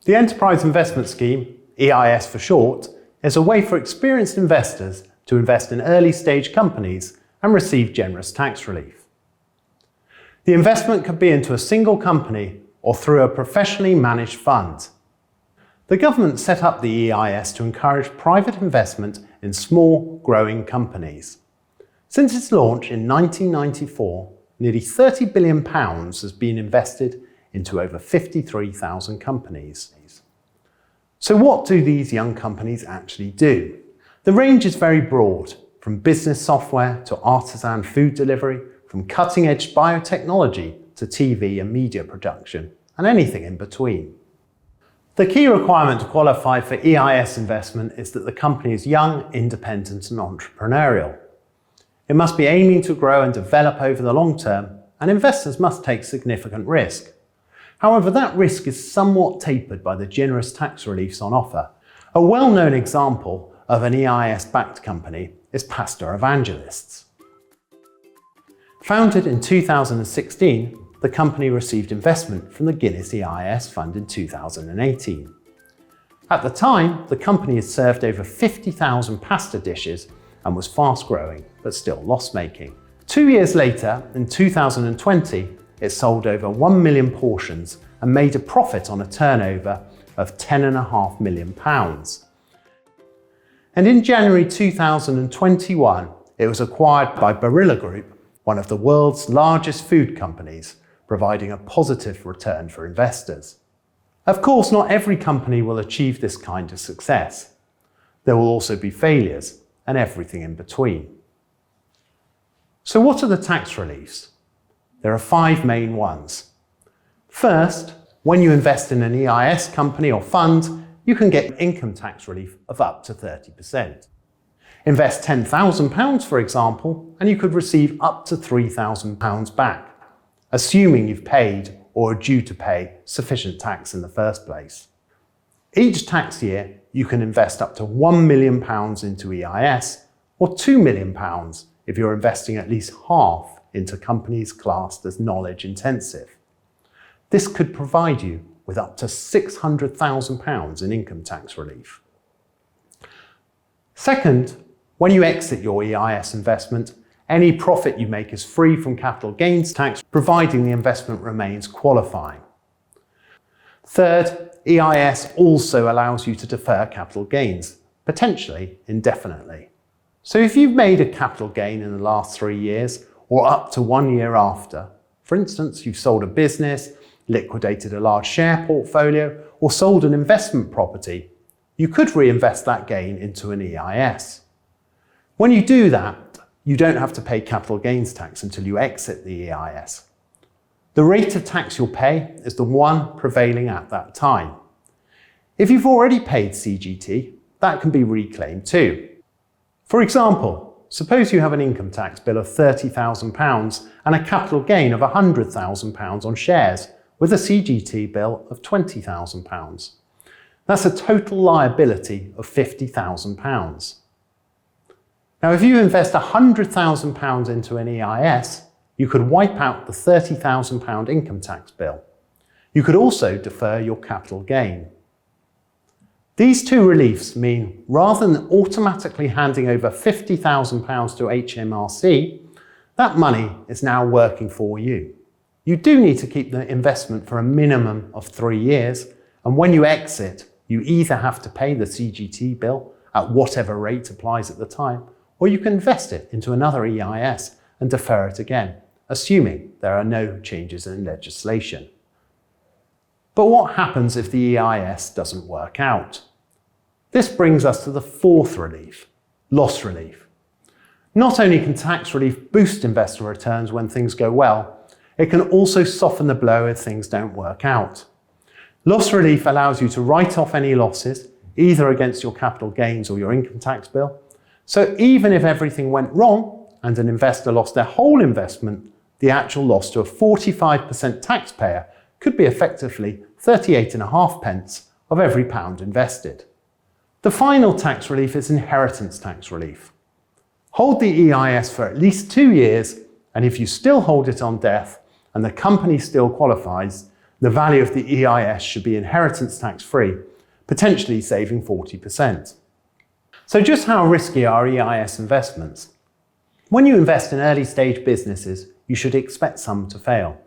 The Enterprise Investment Scheme, EIS for short, is a way for experienced investors to invest in early-stage companies and receive generous tax relief. The investment could be into a single company or through a professionally managed fund. The government set up the EIS to encourage private investment in small, growing companies. Since its launch in 1994, nearly £30 billion has been invested into over 53,000 companies. So what do these young companies actually do? The range is very broad, from business software to artisan food delivery, from cutting-edge biotechnology to TV and media production, and anything in between. The key requirement to qualify for EIS investment is that the company is young, independent and entrepreneurial. It must be aiming to grow and develop over the long term, and investors must take significant risk. However, that risk is somewhat tapered by the generous tax reliefs on offer. A well-known example of an EIS-backed company is Pastor Evangelists. Founded in 2016, the company received investment from the Guinness EIS Fund in 2018. At the time, the company had served over 50,000 pasta dishes and was fast-growing, but still loss-making. 2 years later, in 2020, it sold over 1 million portions and made a profit on a turnover of £10.5 million. And in January 2021, it was acquired by Barilla Group, one of the world's largest food companies, providing a positive return for investors. Of course, not every company will achieve this kind of success. There will also be failures and everything in between. So what are the tax reliefs? There are 5 main ones. First, when you invest in an EIS company or fund, you can get income tax relief of up to 30%. Invest £10,000, for example, and you could receive up to £3,000 back, assuming you've paid or are due to pay sufficient tax in the first place. Each tax year, you can invest up to £1 million into EIS or £2 million if you're investing at least half into companies classed as knowledge intensive. This could provide you with up to £600,000 in income tax relief. Second, when you exit your EIS investment, any profit you make is free from capital gains tax, providing the investment remains qualifying. Third, EIS also allows you to defer capital gains, potentially indefinitely. So if you've made a capital gain in the last 3 years, or up to 1 year after, for instance, you've sold a business, liquidated a large share portfolio, or sold an investment property, you could reinvest that gain into an EIS. When you do that, you don't have to pay capital gains tax until you exit the EIS. The rate of tax you'll pay is the one prevailing at that time. If you've already paid CGT, that can be reclaimed too. For example, suppose you have an income tax bill of £30,000 and a capital gain of £100,000 on shares with a CGT bill of £20,000. That's a total liability of £50,000. Now, if you invest £100,000 into an EIS, you could wipe out the £30,000 income tax bill. You could also defer your capital gain. These 2 reliefs mean rather than automatically handing over £50,000 to HMRC, that money is now working for you. You do need to keep the investment for a minimum of 3 years, and when you exit, you either have to pay the CGT bill at whatever rate applies at the time, or you can invest it into another EIS and defer it again, assuming there are no changes in legislation. But what happens if the EIS doesn't work out? This brings us to the 4th relief, loss relief. Not only can tax relief boost investor returns when things go well, it can also soften the blow if things don't work out. Loss relief allows you to write off any losses, either against your capital gains or your income tax bill. So even if everything went wrong and an investor lost their whole investment, the actual loss to a 45% taxpayer could be effectively 38.5p of every pound invested. The final tax relief is inheritance tax relief. Hold the EIS for at least 2 years, and if you still hold it on death and the company still qualifies, The value of the EIS should be inheritance tax-free, potentially saving 40%. So just how risky are EIS investments? When you invest in early-stage businesses, you should expect some to fail.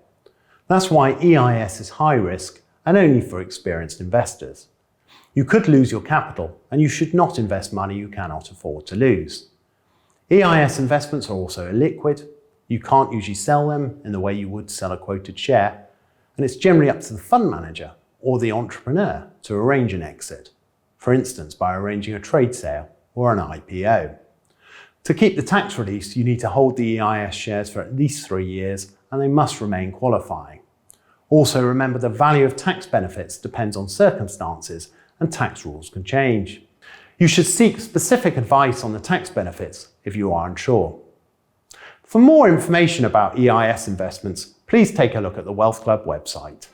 That's why EIS is high risk and only for experienced investors. You could lose your capital, and you should not invest money you cannot afford to lose. EIS investments are also illiquid. You can't usually sell them in the way you would sell a quoted share, and it's generally up to the fund manager or the entrepreneur to arrange an exit, for instance by arranging a trade sale or an IPO. To keep the tax release, you need to hold the EIS shares for at least 3 years, and they must remain qualifying. Also remember, the value of tax benefits depends on circumstances and tax rules can change. You should seek specific advice on the tax benefits if you are unsure. For more information about EIS investments, please take a look at the Wealth Club website.